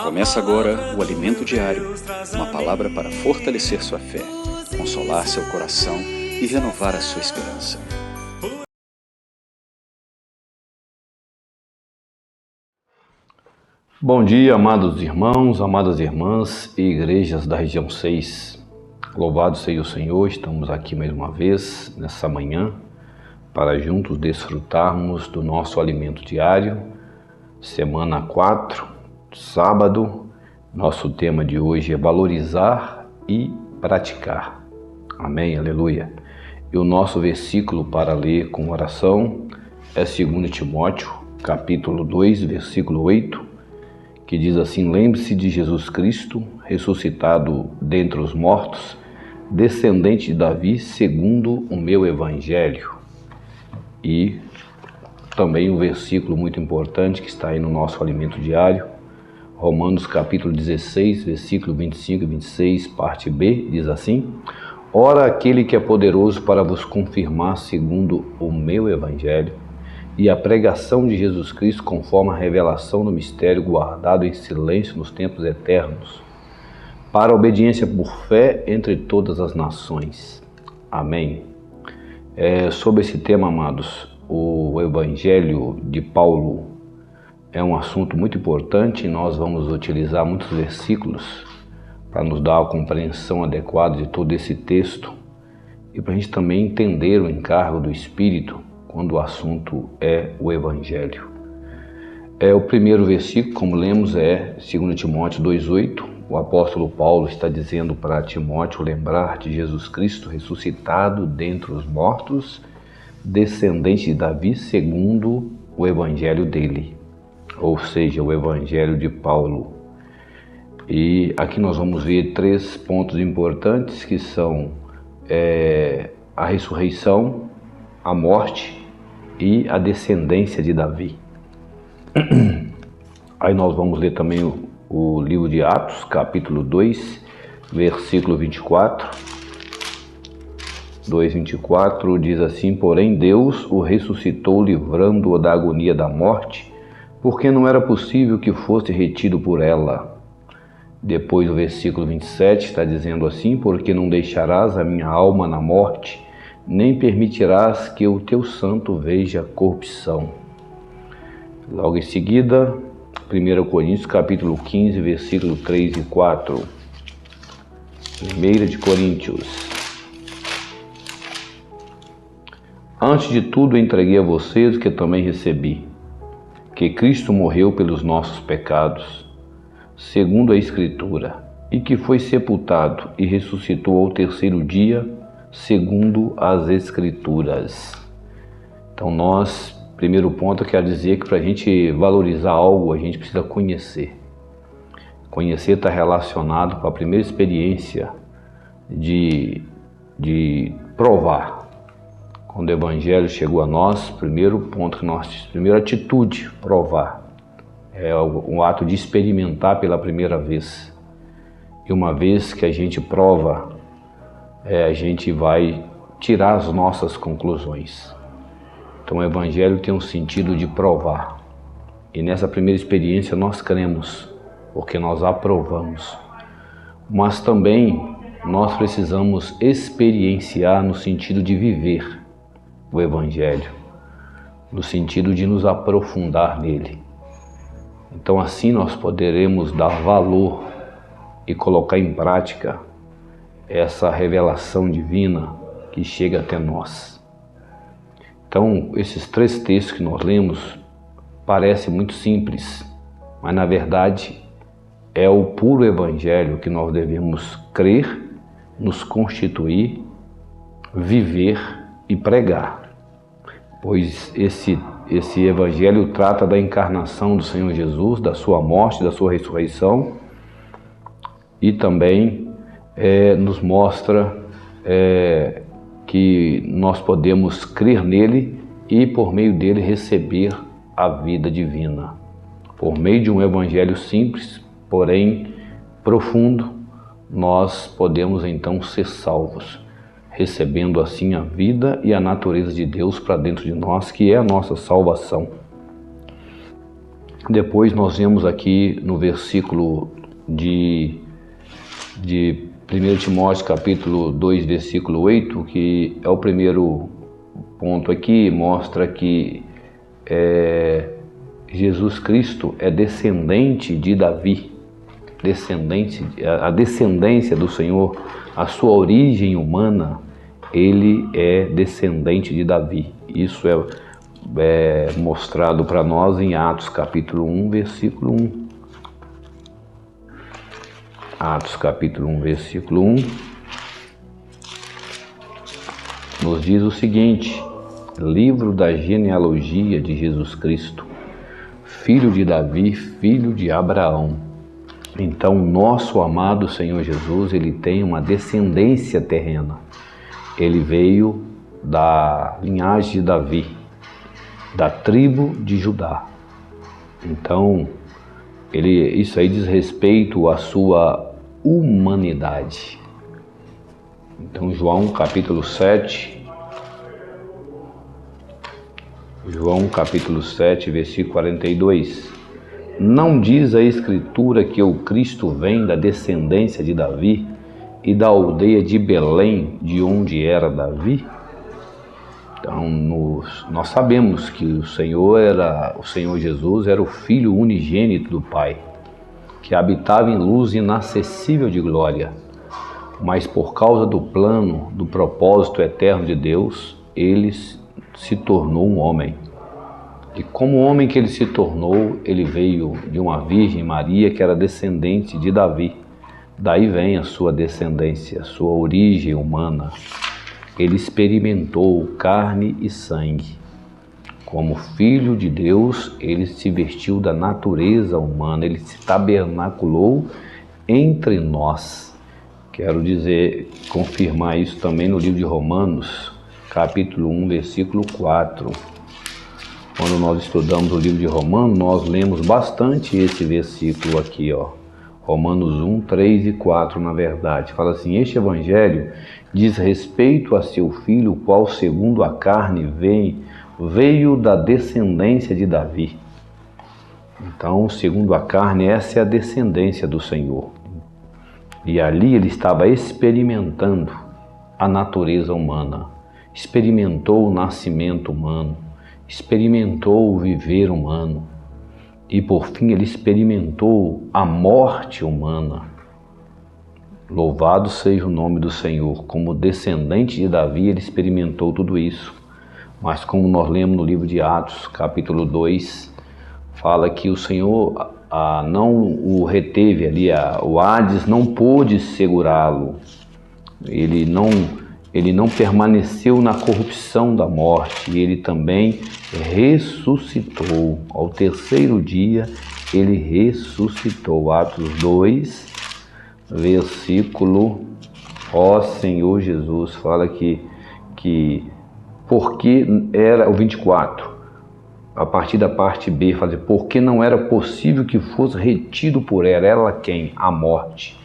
Começa agora o Alimento Diário, uma palavra para fortalecer sua fé, consolar seu coração e renovar a sua esperança. Bom dia, amados irmãos, amadas irmãs e igrejas da região 6. Louvado seja o Senhor, estamos aqui mais uma vez nessa manhã para juntos desfrutarmos do nosso alimento diário, semana 4, sábado. Nosso tema de hoje é valorizar e praticar. Amém, aleluia. E o nosso versículo para ler com oração é 2 Timóteo, capítulo 2, versículo 8, que diz assim: lembre-se de Jesus Cristo, ressuscitado dentre os mortos, descendente de Davi, segundo o meu evangelho. E também um versículo muito importante que está aí no nosso alimento diário, Romanos capítulo 16, versículo 25 e 26, parte B, diz assim: ora, aquele que é poderoso para vos confirmar segundo o meu evangelho e a pregação de Jesus Cristo conforme a revelação do mistério guardado em silêncio nos tempos eternos, para a obediência por fé entre todas as nações. Amém. Sobre esse tema, amados, o Evangelho de Paulo é um assunto muito importante e nós vamos utilizar muitos versículos para nos dar a compreensão adequada de todo esse texto e para a gente também entender o encargo do Espírito quando o assunto é o Evangelho. O primeiro versículo, como lemos, é 2 Timóteo 2,8. O apóstolo Paulo está dizendo para Timóteo lembrar de Jesus Cristo ressuscitado dentre os mortos, descendente de Davi, segundo o Evangelho dele, ou seja, o Evangelho de Paulo. E aqui nós vamos ver 3 pontos importantes que são a ressurreição, a morte e a descendência de Davi. Aí nós vamos ler também o livro de Atos, capítulo 2, versículo 24. 2:24 diz assim: porém Deus o ressuscitou, livrando-o da agonia da morte, porque não era possível que fosse retido por ela. Depois o versículo 27 está dizendo assim: porque não deixarás a minha alma na morte, nem permitirás que o teu santo veja corrupção. Logo em seguida, 1 Coríntios capítulo 15, versículo 3 e 4. 1 de Coríntios. Antes de tudo entreguei a vocês o que também recebi, que Cristo morreu pelos nossos pecados, segundo a Escritura, e que foi sepultado e ressuscitou ao terceiro dia, segundo as Escrituras. Então primeiro ponto, eu quero dizer que para a gente valorizar algo, a gente precisa conhecer. Conhecer está relacionado com a primeira experiência de provar. Quando o Evangelho chegou a nós, primeiro ponto que primeira atitude, provar. É um ato de experimentar pela primeira vez. E uma vez que a gente prova, a gente vai tirar as nossas conclusões. Então o Evangelho tem um sentido de provar. E nessa primeira experiência nós cremos, porque nós aprovamos. Mas também nós precisamos experienciar no sentido de viver o Evangelho, no sentido de nos aprofundar nele. Então assim nós poderemos dar valor e colocar em prática essa revelação divina que chega até nós. Então, esses 3 textos que nós lemos parecem muito simples, mas na verdade é o puro Evangelho que nós devemos crer, nos constituir, viver e pregar. Pois esse Evangelho trata da encarnação do Senhor Jesus, da sua morte, da sua ressurreição, e também nos mostra que nós podemos crer nele e por meio dele receber a vida divina. Por meio de um evangelho simples, porém profundo, nós podemos então ser salvos, recebendo assim a vida e a natureza de Deus para dentro de nós, que é a nossa salvação. Depois nós vemos aqui no versículo de 1 Timóteo capítulo 2, versículo 8, que é o primeiro ponto aqui, mostra que Jesus Cristo é descendente de Davi, a descendência do Senhor, a sua origem humana, ele é descendente de Davi. Isso é mostrado para nós em Atos capítulo 1, versículo 1. Atos capítulo 1, versículo 1, nos diz o seguinte: livro da genealogia de Jesus Cristo, filho de Davi, filho de Abraão. Então, nosso amado Senhor Jesus, ele tem uma descendência terrena. Ele veio da linhagem de Davi, da tribo de Judá. Então, isso aí diz respeito à sua humanidade. Então, João capítulo 7, versículo 42. Não diz a Escritura que o Cristo vem da descendência de Davi e da aldeia de Belém, de onde era Davi? Então, nós sabemos que o Senhor Jesus era o Filho unigênito do Pai, que habitava em luz inacessível de glória, mas por causa do plano, do propósito eterno de Deus, ele se tornou um homem. E como homem que ele se tornou, ele veio de uma Virgem Maria que era descendente de Davi. Daí vem a sua descendência, a sua origem humana. Ele experimentou carne e sangue. Como filho de Deus, ele se vestiu da natureza humana, ele se tabernaculou entre nós. Quero dizer, confirmar isso também no livro de Romanos, capítulo 1, versículo 4. Quando nós estudamos o livro de Romanos, nós lemos bastante esse versículo aqui, ó. Romanos 1, 3 e 4, na verdade. Fala assim: este evangelho diz respeito a seu filho, o qual segundo a carne veio da descendência de Davi. Então, segundo a carne, essa é a descendência do Senhor. E ali ele estava experimentando a natureza humana, experimentou o nascimento humano, experimentou o viver humano e por fim ele experimentou a morte humana. Louvado seja o nome do Senhor. Como descendente de Davi, ele experimentou tudo isso. Mas como nós lemos no livro de Atos, capítulo 2, fala que o Senhor não o reteve ali, o Hades não pôde segurá-lo. Ele não permaneceu na corrupção da morte, e ele também ressuscitou. Ao terceiro dia, ele ressuscitou. Atos 2, versículo, ó Senhor Jesus, fala que porque era, o 24, a partir da parte B, fala assim, porque não era possível que fosse retido por ela quem? A morte.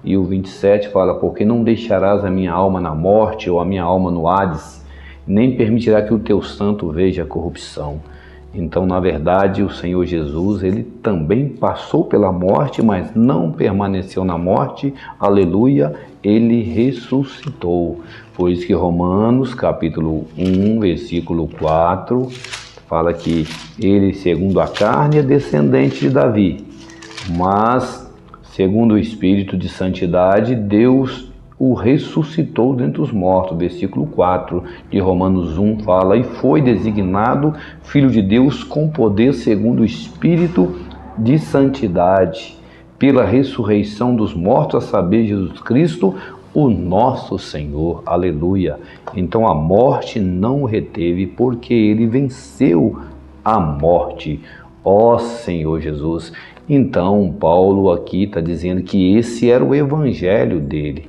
E o 27 fala, porque não deixarás a minha alma na morte ou a minha alma no Hades, nem permitirá que o teu santo veja a corrupção. Então, na verdade, o Senhor Jesus, ele também passou pela morte, mas não permaneceu na morte, aleluia, ele ressuscitou. Por isso que Romanos, capítulo 1, versículo 4, fala que ele, segundo a carne, é descendente de Davi, mas, segundo o Espírito de Santidade, Deus o ressuscitou dentre os mortos. Versículo 4 de Romanos 1 fala, e foi designado Filho de Deus com poder segundo o Espírito de Santidade, pela ressurreição dos mortos, a saber, Jesus Cristo, o nosso Senhor. Aleluia. Então a morte não o reteve, porque ele venceu a morte. Ó Senhor Jesus. Então Paulo aqui está dizendo que esse era o evangelho dele.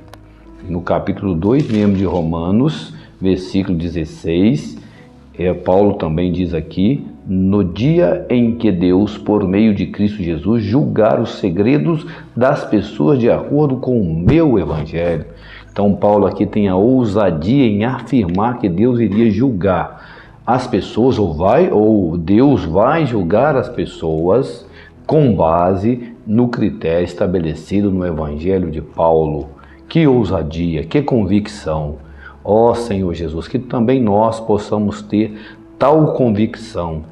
No capítulo 2 mesmo de Romanos, versículo 16, Paulo também diz aqui, no dia em que Deus, por meio de Cristo Jesus, julgar os segredos das pessoas de acordo com o meu evangelho. Então Paulo aqui tem a ousadia em afirmar que Deus iria julgar as pessoas, ou Deus vai julgar as pessoas com base no critério estabelecido no Evangelho de Paulo. Que ousadia, que convicção! Ó Senhor Jesus, que também nós possamos ter tal convicção.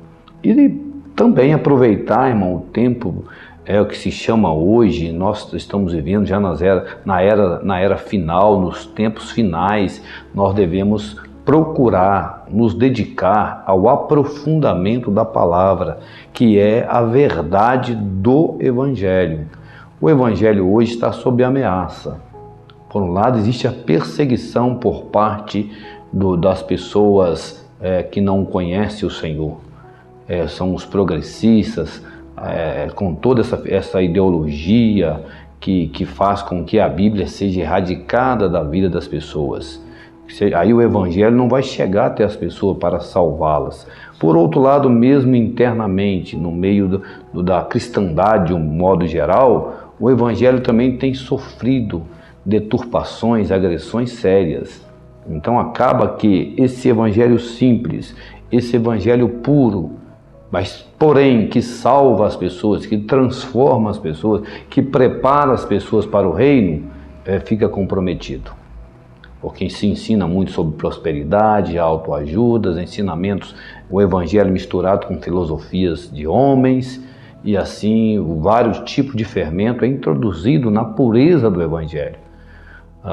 E também aproveitar, irmão, o tempo é o que se chama hoje, nós estamos vivendo já na era final, nos tempos finais, nós devemos procurar nos dedicar ao aprofundamento da palavra, que é a verdade do Evangelho. O Evangelho hoje está sob ameaça. Por um lado, existe a perseguição por parte das pessoas que não conhecem o Senhor. São os progressistas, com toda essa ideologia que faz com que a Bíblia seja erradicada da vida das pessoas. Aí o Evangelho não vai chegar até as pessoas para salvá-las. Por outro lado, mesmo internamente, no meio da cristandade de um modo geral, o Evangelho também tem sofrido deturpações, agressões sérias. Então acaba que esse Evangelho simples, esse Evangelho puro, mas porém que salva as pessoas, que transforma as pessoas, que prepara as pessoas para o reino, fica comprometido. Porque se ensina muito sobre prosperidade, autoajuda, ensinamentos, o Evangelho misturado com filosofias de homens, e assim vários tipos de fermento é introduzido na pureza do Evangelho.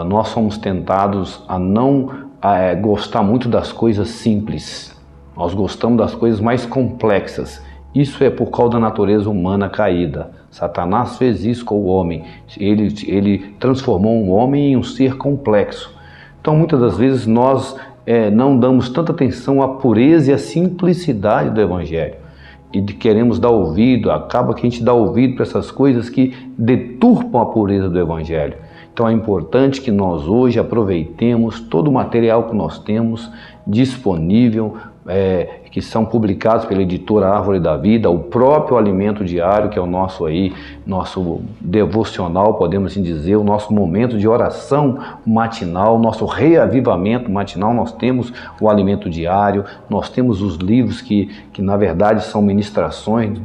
Nós somos tentados a não gostar muito das coisas simples. Nós gostamos das coisas mais complexas. Isso é por causa da natureza humana caída. Satanás fez isso com o homem. Ele transformou um homem em um ser complexo. Então, muitas das vezes, nós não damos tanta atenção à pureza e à simplicidade do Evangelho. E queremos dar ouvido, acaba que a gente dá ouvido para essas coisas que deturpam a pureza do Evangelho. Então é importante que nós hoje aproveitemos todo o material que nós temos disponível, que são publicados pela editora Árvore da Vida, o próprio Alimento Diário, que é o nosso devocional, podemos assim dizer, o nosso momento de oração matinal, nosso reavivamento matinal. Nós temos o Alimento Diário, nós temos os livros que na verdade são ministrações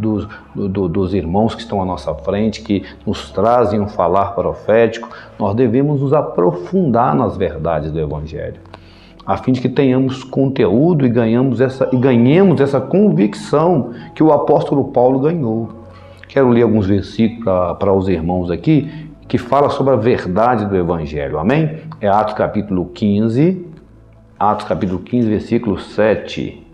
dos irmãos que estão à nossa frente, que nos trazem um falar profético. Nós devemos nos aprofundar nas verdades do Evangelho, a fim de que tenhamos conteúdo e ganhemos essa convicção que o apóstolo Paulo ganhou. Quero ler alguns versículos para os irmãos aqui, que fala sobre a verdade do Evangelho, amém? É Atos capítulo 15, versículo 7.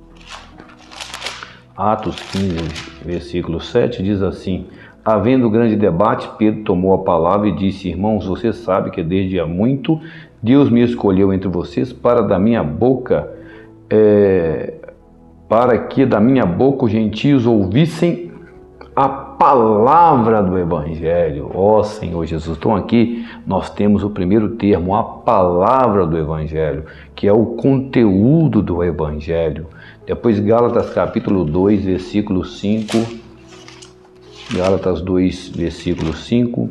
Atos 15, versículo 7 diz assim: havendo grande debate, Pedro tomou a palavra e disse: irmãos, você sabe que desde há muito Deus me escolheu entre vocês para que da minha boca os gentios ouvissem a palavra do Evangelho. Ó Senhor Jesus, então aqui nós temos o primeiro termo, a palavra do Evangelho, que é o conteúdo do Evangelho. Depois Gálatas capítulo 2, versículo 5, Gálatas 2, versículo 5,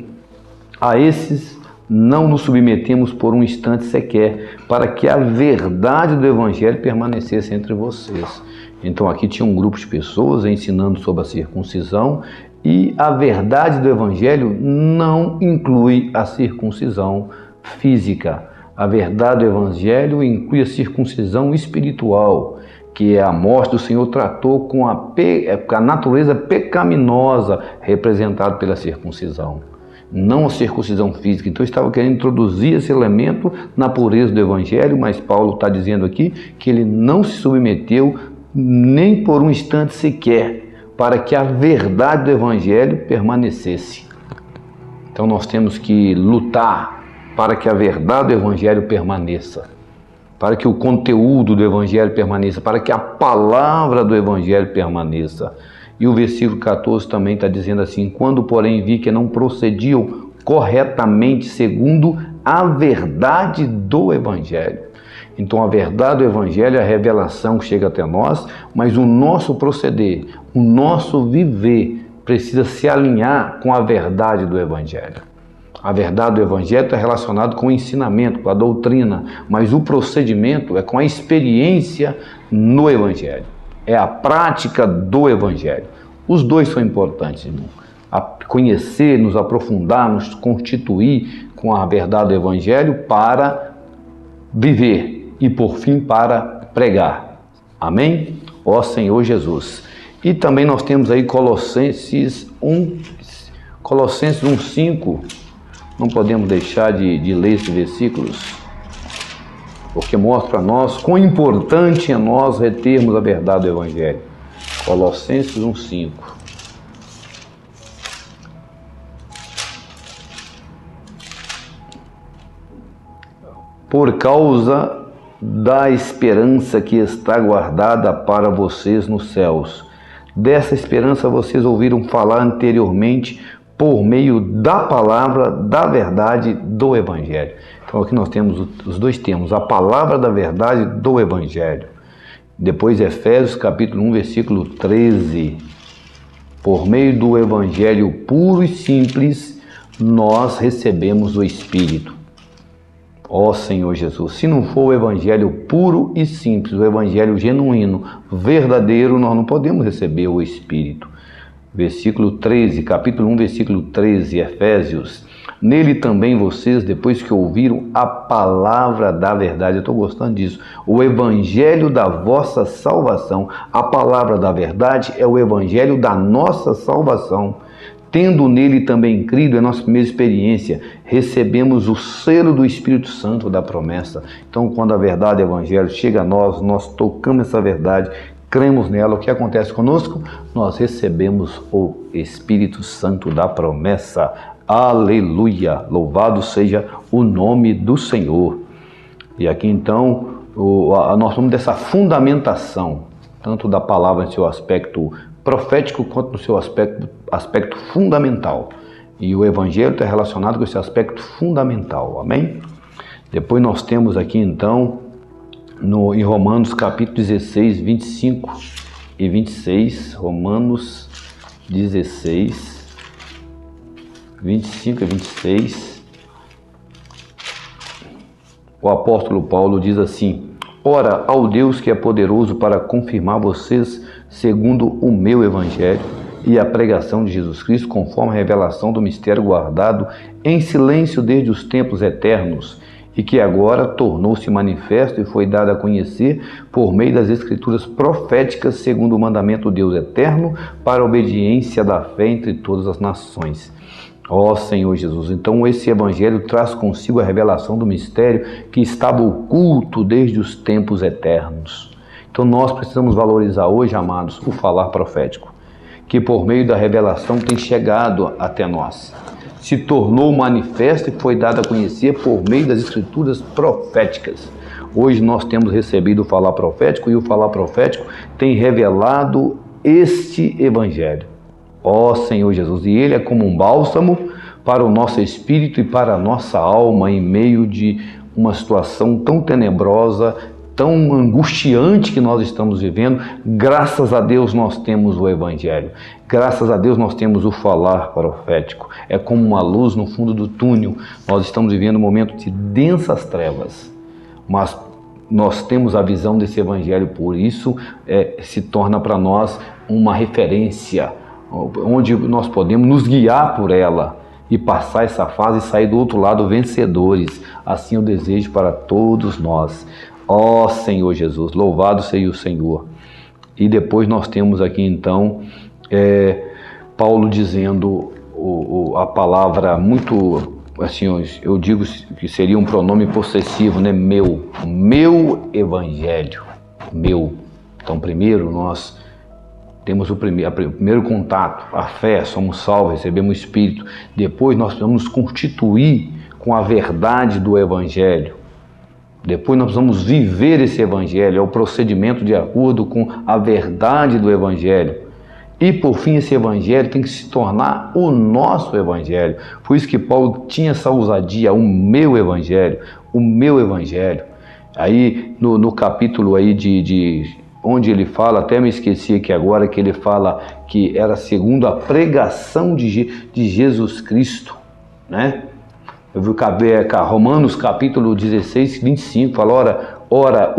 a esses não nos submetemos por um instante sequer, para que a verdade do Evangelho permanecesse entre vocês. Então aqui tinha um grupo de pessoas ensinando sobre a circuncisão, e a verdade do Evangelho não inclui a circuncisão física. A verdade do Evangelho inclui a circuncisão espiritual, que é a morte do Senhor tratou com a natureza pecaminosa representada pela circuncisão, não a circuncisão física. Então eu estava querendo introduzir esse elemento na pureza do Evangelho, mas Paulo está dizendo aqui que ele não se submeteu nem por um instante sequer, para que a verdade do Evangelho permanecesse. Então nós temos que lutar para que a verdade do Evangelho permaneça, para que o conteúdo do Evangelho permaneça, para que a palavra do Evangelho permaneça. E o versículo 14 também está dizendo assim: quando porém vi que não procediam corretamente segundo a verdade do Evangelho. Então a verdade do Evangelho é a revelação que chega até nós, mas o nosso proceder, o nosso viver precisa se alinhar com a verdade do Evangelho. A verdade do Evangelho está relacionado com o ensinamento, com a doutrina, mas o procedimento é com a experiência no Evangelho. É a prática do Evangelho. Os dois são importantes, irmão. Conhecer, nos aprofundar, nos constituir com a verdade do Evangelho para viver e, por fim, para pregar. Amém? Ó Senhor Jesus. E também nós temos aí Colossenses 1:5. Não podemos deixar de ler esses versículos, porque mostra a nós quão importante é nós retermos a verdade do Evangelho. Colossenses 1:5. Por causa da esperança que está guardada para vocês nos céus. Dessa esperança vocês ouviram falar anteriormente por meio da palavra da verdade do Evangelho. Então aqui nós temos os dois termos, a palavra da verdade do Evangelho. Depois Efésios capítulo 1, versículo 13. Por meio do Evangelho puro e simples, nós recebemos o Espírito. Ó Senhor Jesus, se não for o Evangelho puro e simples, o Evangelho genuíno, verdadeiro, nós não podemos receber o Espírito. Versículo 13, capítulo 1, versículo 13, Efésios. Nele também vocês, depois que ouviram a palavra da verdade, eu estou gostando disso, o Evangelho da vossa salvação, a palavra da verdade é o Evangelho da nossa salvação. Tendo nele também crido, é a nossa primeira experiência, recebemos o selo do Espírito Santo da promessa. Então, quando a verdade do Evangelho chega a nós, nós tocamos essa verdade, cremos nela, o que acontece conosco? Nós recebemos o Espírito Santo da promessa. Aleluia! Louvado seja o nome do Senhor. E aqui então, nós falamos dessa fundamentação, tanto da palavra em seu aspecto profético quanto no seu aspecto fundamental. E o Evangelho está relacionado com esse aspecto fundamental. Amém? Depois nós temos aqui então, em Romanos capítulo 16, 25 e 26, Romanos 16, 25 e 26, o apóstolo Paulo diz assim: ora, ao Deus que é poderoso para confirmar vocês segundo o meu Evangelho e a pregação de Jesus Cristo, conforme a revelação do mistério guardado em silêncio desde os tempos eternos, e que agora tornou-se manifesto e foi dado a conhecer por meio das Escrituras proféticas, segundo o mandamento do Deus eterno, para a obediência da fé entre todas as nações. Ó Senhor Jesus, então esse Evangelho traz consigo a revelação do mistério que estava oculto desde os tempos eternos. Então nós precisamos valorizar hoje, amados, o falar profético, que por meio da revelação tem chegado até nós. Se tornou manifesto e foi dado a conhecer por meio das Escrituras proféticas. Hoje nós temos recebido o falar profético e o falar profético tem revelado este Evangelho. Ó Senhor Jesus, e ele é como um bálsamo para o nosso espírito e para a nossa alma em meio de uma situação tão tenebrosa, tão angustiante que nós estamos vivendo. Graças a Deus nós temos o Evangelho. Graças a Deus nós temos o falar profético. É como uma luz no fundo do túnel. Nós estamos vivendo um momento de densas trevas, mas nós temos a visão desse Evangelho, por isso se torna para nós uma referência, onde nós podemos nos guiar por ela e passar essa fase e sair do outro lado vencedores. Assim eu desejo para todos nós. Ó Senhor Jesus, louvado seja o Senhor. E depois nós temos aqui então Paulo dizendo a palavra muito, assim, eu digo que seria um pronome possessivo, né? Meu Evangelho, meu. Então primeiro nós temos o primeiro contato, a fé, somos salvos, recebemos o Espírito. Depois nós precisamos nos constituir com a verdade do Evangelho. Depois nós precisamos viver esse Evangelho, é o procedimento de acordo com a verdade do Evangelho. E por fim esse Evangelho tem que se tornar o nosso Evangelho. Por isso que Paulo tinha essa ousadia, o meu Evangelho, o meu Evangelho. Aí no capítulo aí onde ele fala, até me esqueci aqui agora, que ele fala que era segundo a pregação de Jesus Cristo, né? Romanos capítulo 16, 25, fala, ora,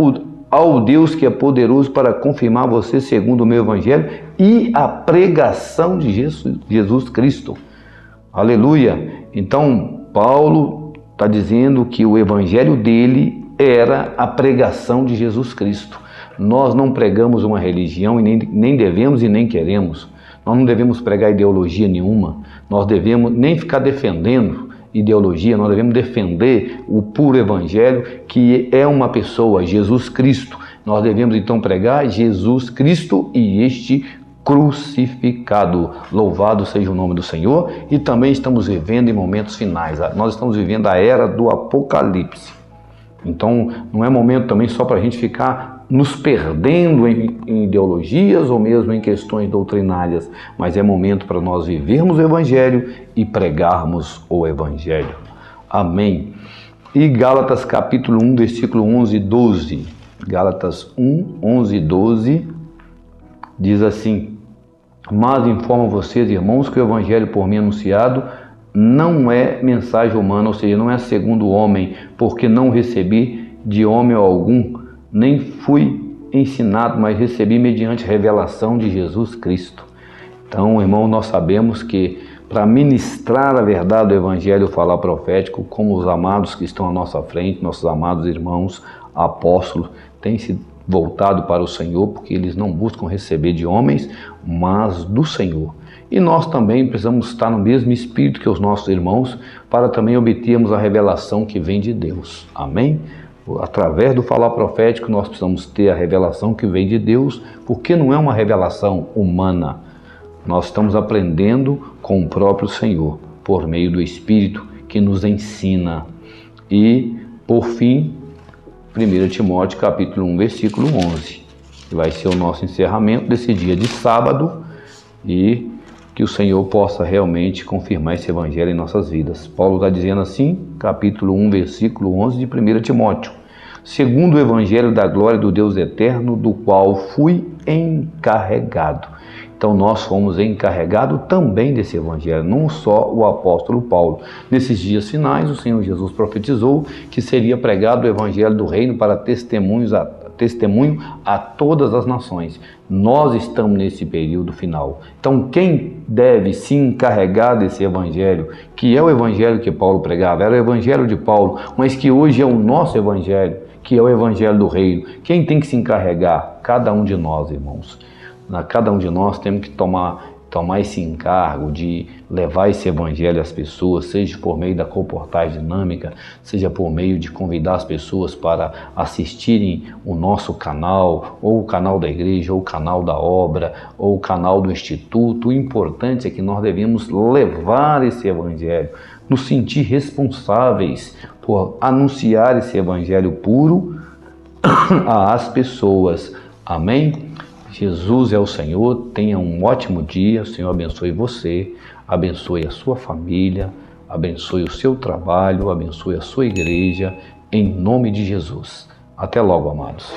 ao Deus que é poderoso para confirmar você segundo o meu evangelho e a pregação de Jesus Cristo. Aleluia! Então, Paulo está dizendo que o evangelho dele era a pregação de Jesus Cristo. Nós não pregamos uma religião e nem devemos e nem queremos. Nós não devemos pregar ideologia nenhuma. Nós devemos nem ficar defendendo ideologia, nós devemos defender o puro evangelho, que é uma pessoa, Jesus Cristo. Nós devemos então pregar Jesus Cristo e este crucificado. Louvado seja o nome do Senhor. E também estamos vivendo em momentos finais. Nós estamos vivendo a era do Apocalipse. Então não é momento também só para a gente ficar nos perdendo em ideologias ou mesmo em questões doutrinárias, mas é momento para nós vivermos o Evangelho e pregarmos o Evangelho. Amém. E Gálatas capítulo 1, versículo 11 e 12. Gálatas 1, 11 e 12 diz assim: mas informo vocês, irmãos, que o Evangelho por mim anunciado não é mensagem humana, ou seja, não é segundo o homem, porque não recebi de homem algum, nem fui ensinado, mas recebi mediante revelação de Jesus Cristo. Então, irmão, nós sabemos que para ministrar a verdade do Evangelho, falar profético, como os amados que estão à nossa frente, nossos amados irmãos apóstolos, têm se voltado para o Senhor, porque eles não buscam receber de homens, mas do Senhor. E nós também precisamos estar no mesmo espírito que os nossos irmãos, para também obtermos a revelação que vem de Deus. Amém? Através do falar profético, nós precisamos ter a revelação que vem de Deus, porque não é uma revelação humana. Nós estamos aprendendo com o próprio Senhor, por meio do Espírito que nos ensina. E, por fim, 1 Timóteo capítulo 1, versículo 11, que vai ser o nosso encerramento desse dia de sábado, e que o Senhor possa realmente confirmar esse evangelho em nossas vidas. Paulo está dizendo assim, capítulo 1, versículo 11 de 1 Timóteo. Segundo o evangelho da glória do Deus eterno, do qual fui encarregado. Então nós fomos encarregados também desse evangelho, não só o apóstolo Paulo. Nesses dias finais, o Senhor Jesus profetizou que seria pregado o evangelho do reino para testemunho a todas as nações. Nós estamos nesse período final. Então quem deve se encarregar desse evangelho, que é o evangelho que Paulo pregava, era o evangelho de Paulo, mas que hoje é o nosso evangelho, que é o evangelho do reino. Quem tem que se encarregar? Cada um de nós, irmãos. Cada um de nós temos que tomar esse encargo de levar esse evangelho às pessoas, seja por meio da comportagem dinâmica, seja por meio de convidar as pessoas para assistirem o nosso canal, ou o canal da igreja, ou o canal da obra, ou o canal do instituto. O importante é que nós devemos levar esse evangelho, nos sentir responsáveis por anunciar esse evangelho puro às pessoas. Amém? Jesus é o Senhor. Tenha um ótimo dia. O Senhor abençoe você, abençoe a sua família, abençoe o seu trabalho, abençoe a sua igreja, em nome de Jesus. Até logo, amados.